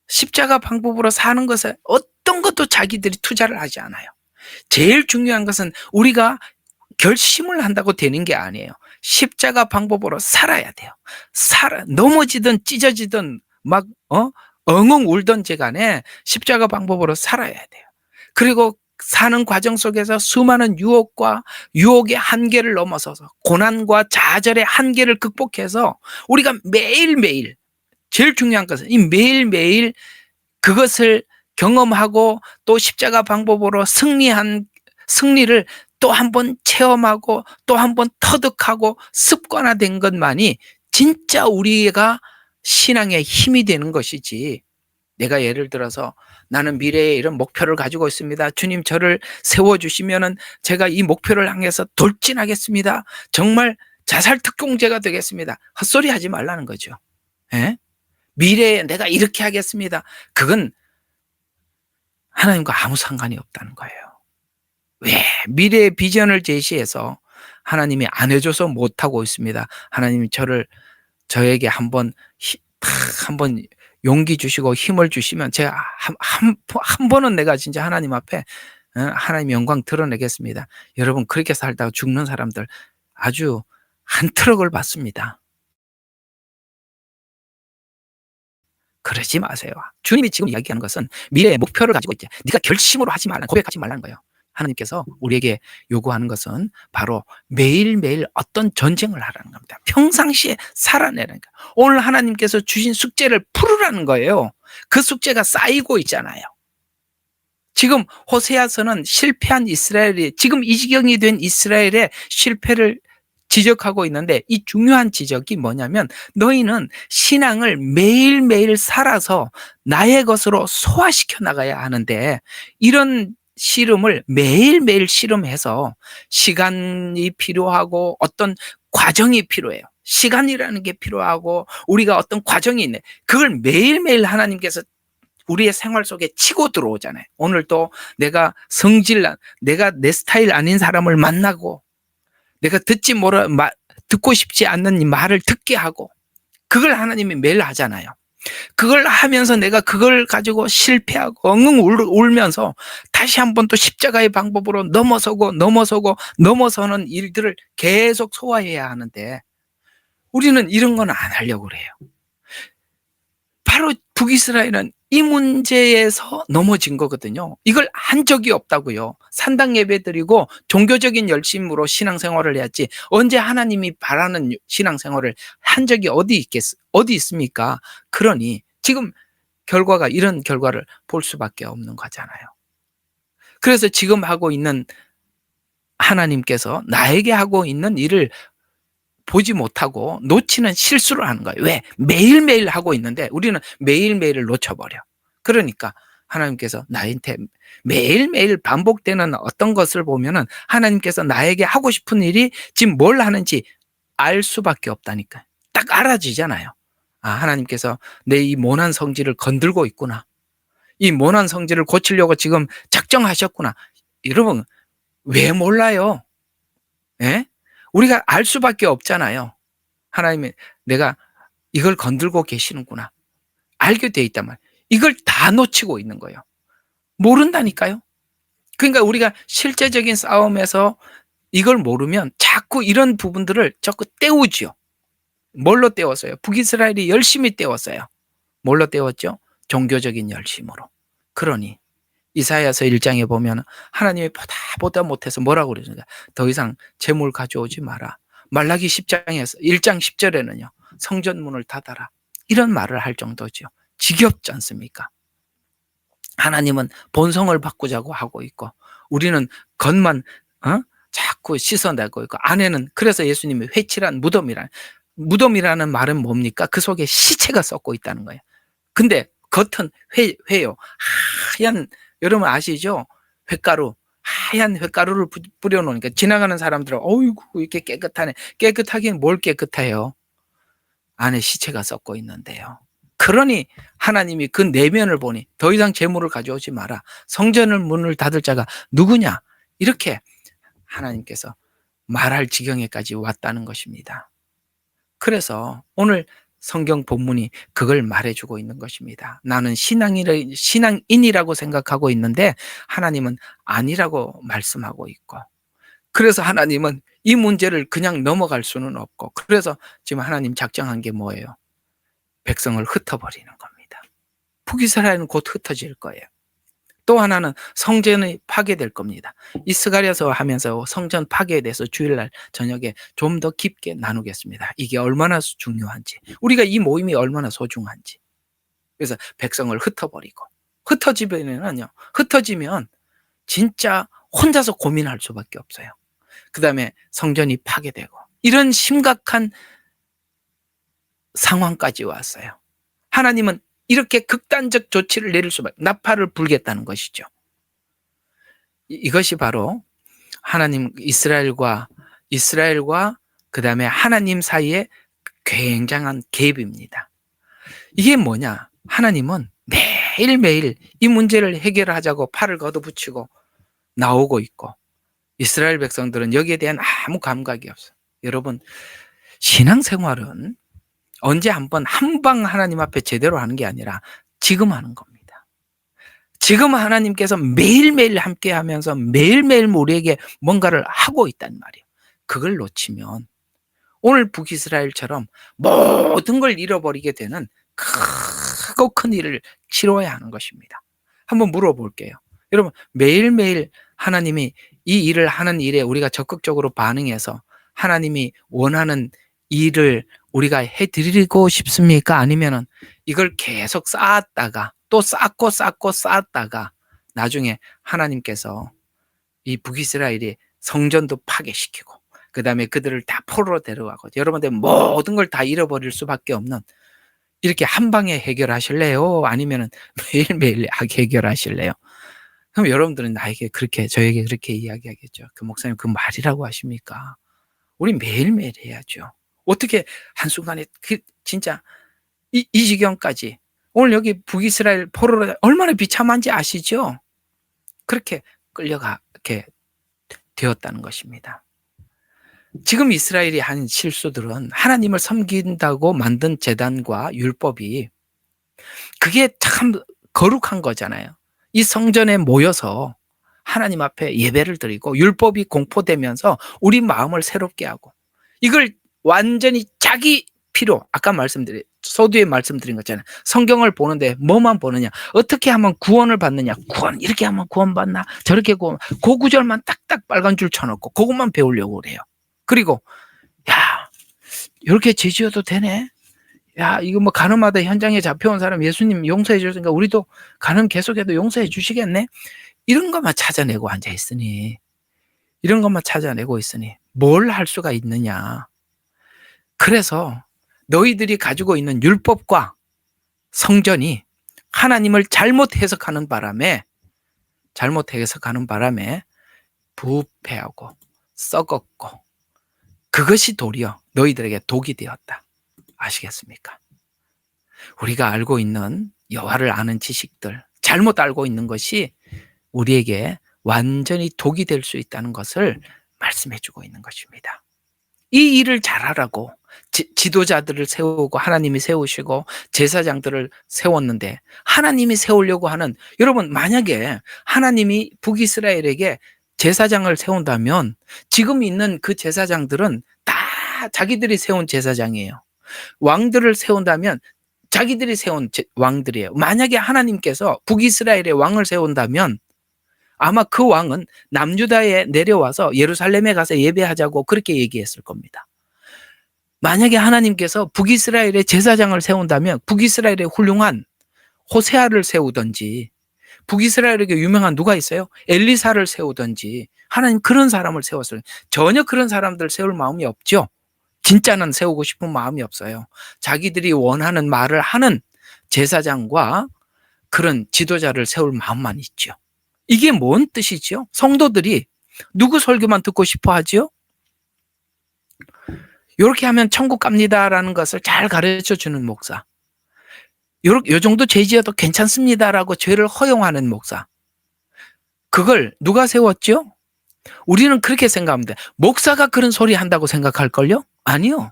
십자가 방법으로 사는 것에 어떤 것도 자기들이 투자를 하지 않아요. 제일 중요한 것은 우리가 결심을 한다고 되는 게 아니에요. 십자가 방법으로 살아야 돼요. 넘어지든 찢어지든 막 엉엉 울던지 간에 십자가 방법으로 살아야 돼요. 그리고 사는 과정 속에서 수많은 유혹의 한계를 넘어서서 고난과 좌절의 한계를 극복해서 우리가 매일매일, 제일 중요한 것은 이 매일매일 그것을 경험하고 또 십자가 방법으로 승리를 또 한 번 체험하고 또 한 번 터득하고 습관화된 것만이 진짜 우리가 신앙의 힘이 되는 것이지, 내가 예를 들어서 나는 미래에 이런 목표를 가지고 있습니다. 주님 저를 세워주시면은 제가 이 목표를 향해서 돌진하겠습니다. 정말 자살 특공대가 되겠습니다. 헛소리 하지 말라는 거죠. 예? 미래에 내가 이렇게 하겠습니다. 그건 하나님과 아무 상관이 없다는 거예요. 왜? 미래의 비전을 제시해서 하나님이 안 해줘서 못하고 있습니다. 하나님이 저에게 한번 용기 주시고 힘을 주시면 제가 한 번은 내가 진짜 하나님 앞에 하나님 영광 드러내겠습니다. 여러분, 그렇게 살다가 죽는 사람들 아주 한 트럭을 받습니다. 그러지 마세요. 주님이 지금 이야기하는 것은 미래의 목표를 가지고 있지, 네가 결심으로 고백하지 말라는 거예요. 하나님께서 우리에게 요구하는 것은 바로 매일매일 어떤 전쟁을 하라는 겁니다. 평상시에 살아내라는 거예요. 오늘 하나님께서 주신 숙제를 풀으라는 거예요. 그 숙제가 쌓이고 있잖아요. 지금 호세아서는 실패한 이스라엘이, 지금 이 지경이 된 이스라엘의 실패를 지적하고 있는데, 이 중요한 지적이 뭐냐면 너희는 신앙을 매일매일 살아서 나의 것으로 소화시켜 나가야 하는데, 이런 씨름을 매일매일 씨름해서 시간이 필요하고 어떤 과정이 필요해요. 시간이라는 게 필요하고 우리가 어떤 과정이 있네. 그걸 매일매일 하나님께서 우리의 생활 속에 치고 들어오잖아요. 오늘도 내가 내가 내 스타일 아닌 사람을 만나고 내가 듣고 싶지 않는 이 말을 듣게 하고, 그걸 하나님이 매일 하잖아요. 그걸 하면서 내가 그걸 가지고 실패하고 엉엉 울면서 다시 한번 또 십자가의 방법으로 넘어서는 일들을 계속 소화해야 하는데, 우리는 이런 건 안 하려고 그래요. 바로 북이스라엘은 이 문제에서 넘어진 거거든요. 이걸 한 적이 없다고요. 산당 예배 드리고 종교적인 열심으로 신앙생활을 해야지, 언제 하나님이 바라는 신앙생활을 한 적이 어디 있습니까? 그러니 지금 이런 결과를 볼 수밖에 없는 거잖아요. 그래서 지금 하고 있는 하나님께서 나에게 하고 있는 일을 보지 못하고 놓치는 실수를 하는 거예요. 왜? 매일매일 하고 있는데 우리는 매일매일을 놓쳐버려. 그러니까 하나님께서 나한테 매일매일 반복되는 어떤 것을 보면은 하나님께서 나에게 하고 싶은 일이 지금 뭘 하는지 알 수밖에 없다니까요. 딱 알아지잖아요. 아, 하나님께서 내 이 모난 성질을 건들고 있구나. 이 모난 성질을 고치려고 지금 작정하셨구나. 여러분, 왜 몰라요? 예? 우리가 알 수밖에 없잖아요. 하나님이 내가 이걸 건들고 계시는구나. 알게 돼 있단 말이에요. 이걸 다 놓치고 있는 거예요. 모른다니까요. 그러니까 우리가 실제적인 싸움에서 이걸 모르면 자꾸 이런 부분들을 자꾸 때우지요. 뭘로 때웠어요? 북이스라엘이 열심히 때웠어요. 뭘로 때웠죠? 종교적인 열심으로. 그러니 이사야서 1장에 보면 하나님이 보다 못해서 뭐라고 그러는가? 더 이상 재물 가져오지 마라. 말라기 10장에서 1장 10절에는요. 성전문을 닫아라. 이런 말을 할 정도죠. 지겹지 않습니까? 하나님은 본성을 바꾸자고 하고 있고 우리는 겉만 자꾸 씻어내고 있고 안에는 그래서 예수님이 회칠한 무덤이라는 말은 뭡니까? 그 속에 시체가 썩고 있다는 거예요. 근데 겉은 회요. 하얀 여러분 아시죠? 횟가루. 하얀 횟가루를 뿌려놓으니까 지나가는 사람들은 어이구 이렇게 깨끗하네. 깨끗하긴 뭘 깨끗해요. 안에 시체가 썩고 있는데요. 그러니 하나님이 그 내면을 보니 더 이상 재물을 가져오지 마라. 성전을 문을 닫을 자가 누구냐? 이렇게 하나님께서 말할 지경에까지 왔다는 것입니다. 그래서 오늘 성경 본문이 그걸 말해주고 있는 것입니다. 나는 신앙인이라고 생각하고 있는데 하나님은 아니라고 말씀하고 있고 그래서 하나님은 이 문제를 그냥 넘어갈 수는 없고 그래서 지금 하나님 작정한 게 뭐예요? 백성을 흩어버리는 겁니다. 북이스라엘은 곧 흩어질 거예요. 또 하나는 성전이 파괴될 겁니다. 이 스가랴서 하면서 성전 파괴에 대해서 주일날 저녁에 좀 더 깊게 나누겠습니다. 이게 얼마나 중요한지, 우리가 이 모임이 얼마나 소중한지. 그래서 백성을 흩어버리고 흩어지면 진짜 혼자서 고민할 수밖에 없어요. 그 다음에 성전이 파괴되고 이런 심각한 상황까지 왔어요. 하나님은 이렇게 극단적 조치를 내릴 수밖에 나팔을 불겠다는 것이죠. 이것이 바로 하나님 이스라엘과 그 다음에 하나님 사이에 굉장한 갭입니다. 이게 뭐냐? 하나님은 매일매일 이 문제를 해결하자고 팔을 걷어붙이고 나오고 있고 이스라엘 백성들은 여기에 대한 아무 감각이 없어요. 여러분 신앙생활은 언제 한 방 하나님 앞에 제대로 하는 게 아니라 지금 하는 겁니다. 지금 하나님께서 매일매일 함께 하면서 매일매일 우리에게 뭔가를 하고 있단 말이에요. 그걸 놓치면 오늘 북이스라엘처럼 모든 걸 잃어버리게 되는 크고 큰 일을 치러야 하는 것입니다. 한번 물어볼게요. 여러분 매일매일 하나님이 이 일을 하는 일에 우리가 적극적으로 반응해서 하나님이 원하는 일을 우리가 해드리고 싶습니까? 아니면은 이걸 계속 쌓았다가 또 쌓았다가 나중에 하나님께서 이 북이스라엘이 성전도 파괴시키고 그 다음에 그들을 다 포로로 데려가고 여러분들 모든 걸 다 잃어버릴 수밖에 없는 이렇게 한 방에 해결하실래요? 아니면은 매일매일 해결하실래요? 그럼 여러분들은 저에게 그렇게 이야기하겠죠. 그 목사님 그 말이라고 하십니까? 우리 매일매일 해야죠. 어떻게 한순간에 진짜 이 지경까지 오늘 여기 북이스라엘 포로로 얼마나 비참한지 아시죠? 그렇게 끌려가게 되었다는 것입니다. 지금 이스라엘이 한 실수들은 하나님을 섬긴다고 만든 제단과 율법이 그게 참 거룩한 거잖아요. 이 성전에 모여서 하나님 앞에 예배를 드리고 율법이 공포되면서 우리 마음을 새롭게 하고 이걸 완전히 자기 필요, 아까 서두에 말씀드린 것처럼 성경을 보는데 뭐만 보느냐, 어떻게 하면 구원을 받느냐, 이렇게 하면 구원 받나, 저렇게 그 구절만 딱딱 빨간 줄 쳐놓고 그것만 배우려고 그래요. 그리고 이렇게 죄지어도 되네. 이거 뭐 간음하다 현장에 잡혀온 사람 예수님 용서해 주셨으니까 우리도 간음 계속해도 용서해 주시겠네. 이런 것만 찾아내고 있으니 뭘 할 수가 있느냐. 그래서 너희들이 가지고 있는 율법과 성전이 하나님을 잘못 해석하는 바람에 부패하고 썩었고 그것이 도리어 너희들에게 독이 되었다. 아시겠습니까? 우리가 알고 있는 여호와를 아는 지식들, 잘못 알고 있는 것이 우리에게 완전히 독이 될 수 있다는 것을 말씀해 주고 있는 것입니다. 이 일을 잘하라고 지도자들을 세우고 하나님이 세우시고 제사장들을 세웠는데 하나님이 세우려고 하는, 여러분 만약에 하나님이 북이스라엘에게 제사장을 세운다면 지금 있는 그 제사장들은 다 자기들이 세운 제사장이에요. 왕들을 세운다면 자기들이 세운 왕들이에요. 만약에 하나님께서 북이스라엘의 왕을 세운다면 아마 그 왕은 남유다에 내려와서 예루살렘에 가서 예배하자고 그렇게 얘기했을 겁니다. 만약에 하나님께서 북이스라엘의 제사장을 세운다면 북이스라엘의 훌륭한 호세아를 세우든지, 북이스라엘에게 유명한 누가 있어요? 엘리사를 세우든지, 하나님 그런 사람을 세웠어요. 전혀 그런 사람들 세울 마음이 없죠. 진짜는 세우고 싶은 마음이 없어요. 자기들이 원하는 말을 하는 제사장과 그런 지도자를 세울 마음만 있죠. 이게 뭔 뜻이죠? 성도들이 누구 설교만 듣고 싶어 하죠? 이렇게 하면 천국 갑니다라는 것을 잘 가르쳐 주는 목사. 요 정도 죄 지어도 괜찮습니다라고 죄를 허용하는 목사. 그걸 누가 세웠죠? 우리는 그렇게 생각합니다. 목사가 그런 소리 한다고 생각할걸요? 아니요.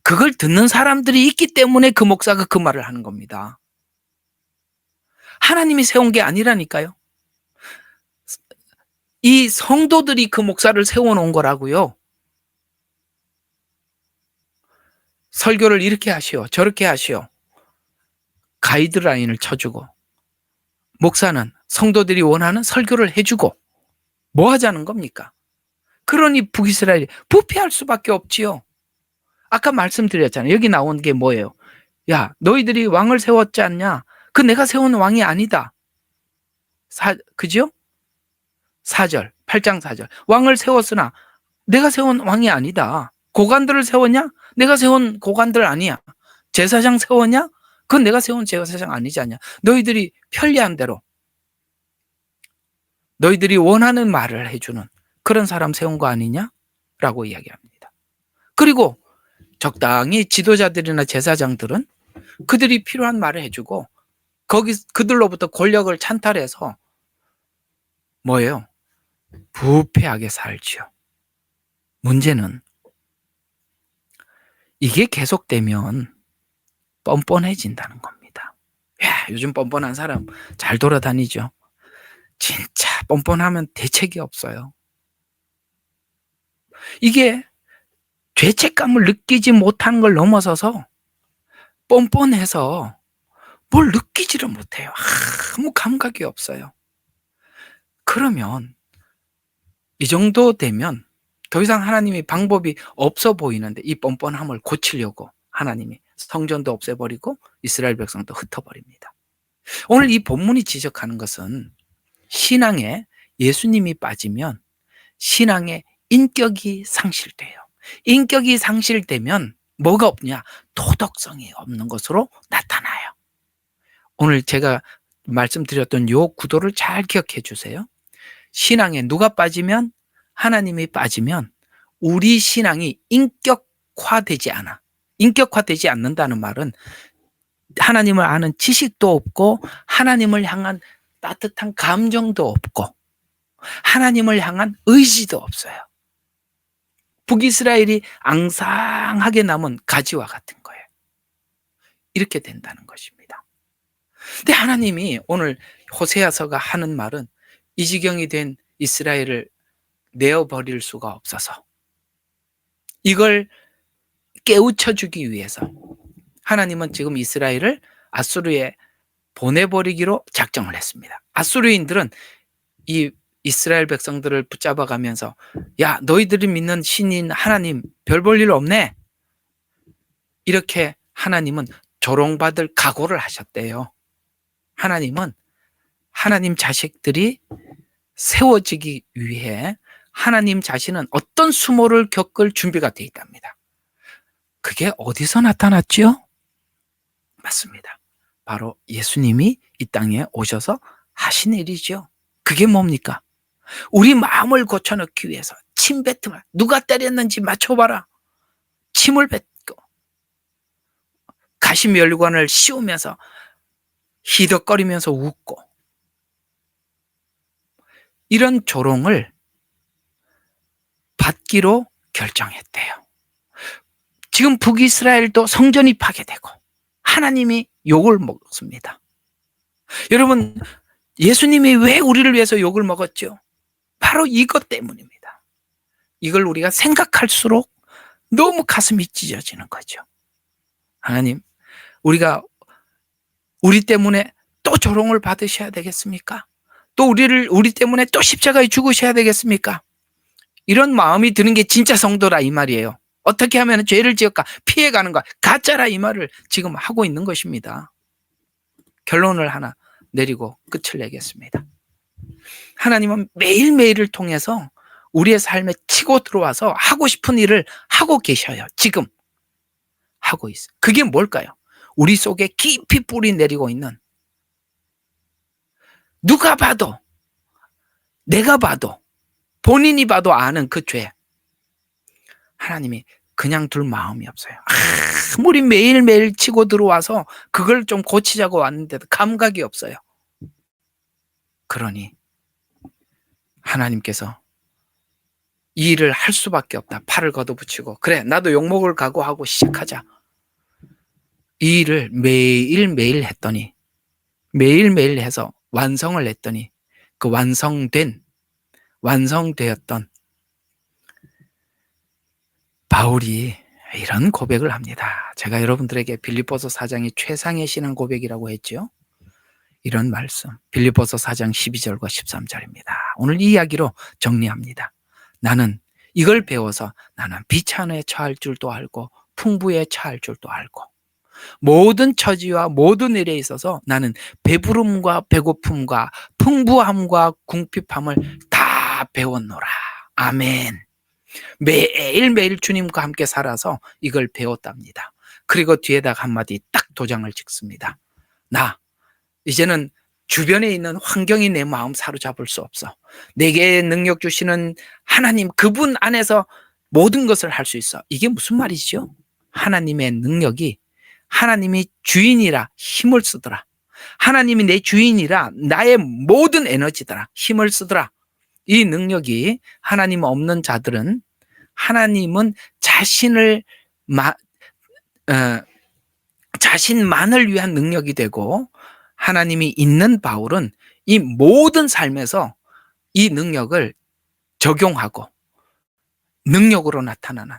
그걸 듣는 사람들이 있기 때문에 그 목사가 그 말을 하는 겁니다. 하나님이 세운 게 아니라니까요. 이 성도들이 그 목사를 세워놓은 거라고요. 설교를 이렇게 하시오, 저렇게 하시오. 가이드라인을 쳐주고, 목사는 성도들이 원하는 설교를 해주고, 뭐 하자는 겁니까? 그러니 북이스라엘이 부패할 수밖에 없지요. 아까 말씀드렸잖아요. 여기 나온 게 뭐예요? 야, 너희들이 왕을 세웠지 않냐? 그 내가 세운 왕이 아니다. 그죠? 4절, 8장 4절. 왕을 세웠으나 내가 세운 왕이 아니다. 고관들을 세웠냐? 내가 세운 고관들 아니야. 제사장 세웠냐? 그건 내가 세운 제사장 아니지 않냐. 너희들이 편리한 대로, 너희들이 원하는 말을 해주는 그런 사람 세운 거 아니냐? 라고 이야기합니다. 그리고 적당히 지도자들이나 제사장들은 그들이 필요한 말을 해주고, 그들로부터 권력을 찬탈해서 뭐예요? 부패하게 살지요. 문제는 이게 계속되면 뻔뻔해진다는 겁니다. 야, 요즘 뻔뻔한 사람 잘 돌아다니죠. 진짜 뻔뻔하면 대책이 없어요. 이게 죄책감을 느끼지 못하는 걸 넘어서서 뻔뻔해서 뭘 느끼지를 못해요. 아무 감각이 없어요. 그러면 이 정도 되면 더 이상 하나님이 방법이 없어 보이는데, 이 뻔뻔함을 고치려고 하나님이 성전도 없애버리고 이스라엘 백성도 흩어버립니다. 오늘 이 본문이 지적하는 것은 신앙에 예수님이 빠지면 신앙의 인격이 상실돼요. 인격이 상실되면 뭐가 없냐? 도덕성이 없는 것으로 나타나요. 오늘 제가 말씀드렸던 이 구도를 잘 기억해 주세요. 신앙에 누가 빠지면, 하나님이 빠지면 우리 신앙이 인격화되지 않아. 인격화되지 않는다는 말은 하나님을 아는 지식도 없고, 하나님을 향한 따뜻한 감정도 없고, 하나님을 향한 의지도 없어요. 북이스라엘이 앙상하게 남은 가지와 같은 거예요. 이렇게 된다는 것입니다. 근데 하나님이 오늘 호세아서가 하는 말은 이 지경이 된 이스라엘을 내어버릴 수가 없어서, 이걸 깨우쳐주기 위해서 하나님은 지금 이스라엘을 아수르에 보내버리기로 작정을 했습니다. 아수르인들은 이 이스라엘 백성들을 붙잡아가면서, 야, 너희들이 믿는 신인 하나님 별 볼 일 없네. 이렇게 하나님은 조롱받을 각오를 하셨대요. 하나님은 하나님 자식들이 세워지기 위해 하나님 자신은 어떤 수모를 겪을 준비가 되어 있답니다. 그게 어디서 나타났죠? 맞습니다. 바로 예수님이 이 땅에 오셔서 하신 일이죠. 그게 뭡니까? 우리 마음을 고쳐넣기 위해서 침 뱉으면, 누가 때렸는지 맞춰봐라. 침을 뱉고 가시면류관을 씌우면서 히덕거리면서 웃고, 이런 조롱을 받기로 결정했대요. 지금 북이스라엘도 성전이 파괴되고 하나님이 욕을 먹습니다. 여러분, 예수님이 왜 우리를 위해서 욕을 먹었죠? 바로 이것 때문입니다. 이걸 우리가 생각할수록 너무 가슴이 찢어지는 거죠. 하나님, 우리 때문에 또 조롱을 받으셔야 되겠습니까? 또 우리 때문에 또 십자가에 죽으셔야 되겠습니까? 이런 마음이 드는 게 진짜 성도라 이 말이에요. 어떻게 하면 죄를 지을까? 피해가는가? 가짜라 이 말을 지금 하고 있는 것입니다. 결론을 하나 내리고 끝을 내겠습니다. 하나님은 매일매일을 통해서 우리의 삶에 치고 들어와서 하고 싶은 일을 하고 계셔요. 지금 하고 있어요. 그게 뭘까요? 우리 속에 깊이 뿌리 내리고 있는, 누가 봐도, 내가 봐도, 본인이 봐도 아는 그 죄. 하나님이 그냥 둘 마음이 없어요. 아무리 매일매일 치고 들어와서 그걸 좀 고치자고 왔는데도 감각이 없어요. 그러니 하나님께서 이 일을 할 수밖에 없다. 팔을 걷어붙이고, 그래 나도 욕먹을 각오하고 시작하자. 이 일을 매일매일 했더니, 매일매일 해서 완성을 했더니, 그 완성되었던 바울이 이런 고백을 합니다. 제가 여러분들에게 빌립보서 4장이 최상의 신앙 고백이라고 했죠. 이런 말씀, 빌립보서 4장 12절과 13절입니다. 오늘 이 이야기로 정리합니다. 나는 이걸 배워서 나는 비천에 처할 줄도 알고 풍부에 처할 줄도 알고, 모든 처지와 모든 일에 있어서 나는 배부름과 배고픔과 풍부함과 궁핍함을 다 배웠노라. 아멘. 매일매일 주님과 함께 살아서 이걸 배웠답니다. 그리고 뒤에다가 한마디 딱 도장을 찍습니다. 이제는 주변에 있는 환경이 내 마음 사로잡을 수 없어. 내게 능력 주시는 하나님, 그분 안에서 모든 것을 할 수 있어. 이게 무슨 말이죠? 하나님의 능력이, 하나님이 주인이라 힘을 쓰더라. 하나님이 내 주인이라 나의 모든 에너지더라. 힘을 쓰더라. 이 능력이 하나님 없는 자들은, 하나님은 자신만을 위한 능력이 되고, 하나님이 있는 바울은 이 모든 삶에서 이 능력을 적용하고 능력으로 나타나는,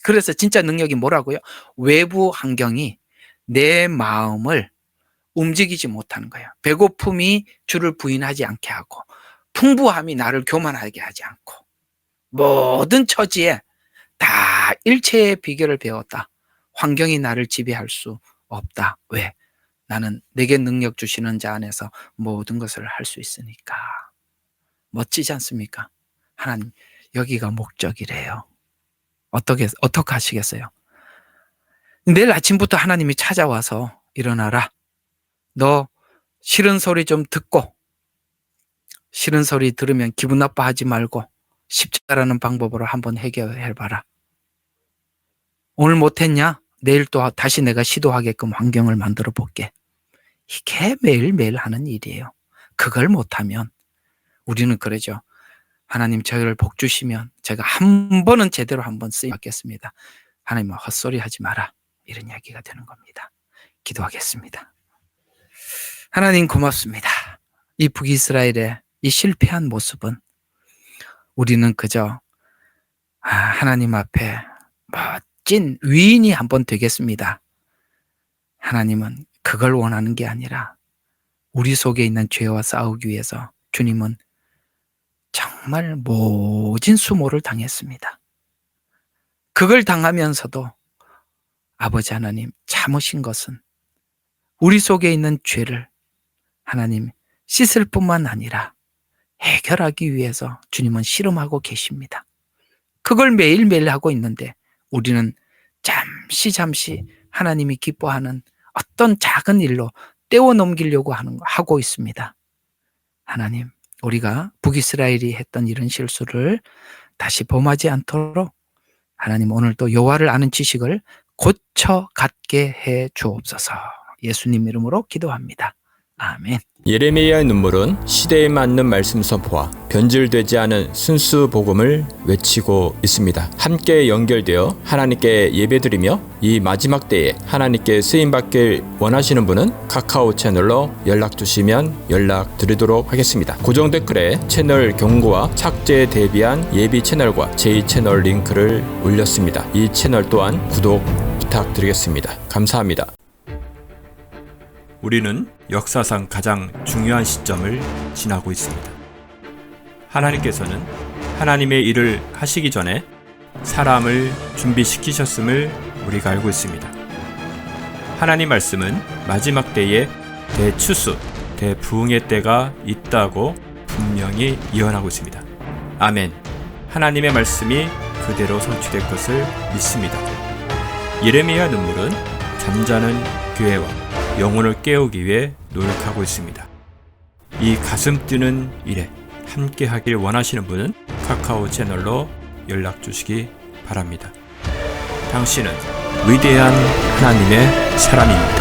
그래서 진짜 능력이 뭐라고요? 외부 환경이 내 마음을 움직이지 못하는 거예요. 배고픔이 주를 부인하지 않게 하고, 풍부함이 나를 교만하게 하지 않고, 모든 처지에 다 일체의 비결을 배웠다. 환경이 나를 지배할 수 없다. 왜? 나는 내게 능력 주시는 자 안에서 모든 것을 할 수 있으니까. 멋지지 않습니까? 하나님, 여기가 목적이래요. 어떻게 하시겠어요? 내일 아침부터 하나님이 찾아와서, 일어나라. 너 싫은 소리 좀 듣고, 싫은 소리 들으면 기분 나빠하지 말고 십자가라는 방법으로 한번 해결해봐라. 오늘 못했냐? 내일 또 다시 내가 시도하게끔 환경을 만들어 볼게. 이게 매일매일 하는 일이에요. 그걸 못하면 우리는 그러죠. 하나님, 저희를 복 주시면 제가 한 번은 제대로 한번 쓰임받겠습니다. 하나님, 헛소리 하지 마라. 이런 이야기가 되는 겁니다. 기도하겠습니다. 하나님, 고맙습니다. 이 북이스라엘의 이 실패한 모습은 우리는 그저 하나님 앞에 멋진 위인이 한번 되겠습니다. 하나님은 그걸 원하는 게 아니라 우리 속에 있는 죄와 싸우기 위해서 주님은 정말 모진 수모를 당했습니다. 그걸 당하면서도 아버지 하나님, 참으신 것은 우리 속에 있는 죄를 하나님 씻을 뿐만 아니라 해결하기 위해서 주님은 실험하고 계십니다. 그걸 매일매일 하고 있는데 우리는 잠시 하나님이 기뻐하는 어떤 작은 일로 떼워 넘기려고 하고 있습니다. 하나님, 우리가 북이스라엘이 했던 이런 실수를 다시 범하지 않도록 하나님, 오늘도 여호와를 아는 지식을 고쳐 갖게 해 주옵소서. 예수님 이름으로 기도합니다. 아멘. 예레미야의 눈물은 시대에 맞는 말씀 선포와 변질되지 않은 순수 복음을 외치고 있습니다. 함께 연결되어 하나님께 예배드리며 이 마지막 때에 하나님께 쓰임받길 원하시는 분은 카카오 채널로 연락 주시면 연락 드리도록 하겠습니다. 고정 댓글에 채널 경고와 착제에 대비한 예비 채널과 제2 채널 링크를 올렸습니다. 이 채널 또한 구독 부탁드리겠습니다. 감사합니다. 우리는 역사상 가장 중요한 시점을 지나고 있습니다. 하나님께서는 하나님의 일을 하시기 전에 사람을 준비시키셨음을 우리가 알고 있습니다. 하나님 말씀은 마지막 때에 대추수, 대부흥의 때가 있다고 분명히 예언하고 있습니다. 아멘. 하나님의 말씀이 그대로 성취될 것을 믿습니다. 예레미야 눈물은 잠자는 교회와 영혼을 깨우기 위해 노력하고 있습니다. 이 가슴 뛰는 일에 함께 하길 원하시는 분은 카카오 채널로 연락 주시기 바랍니다. 당신은 위대한 하나님의 사람입니다.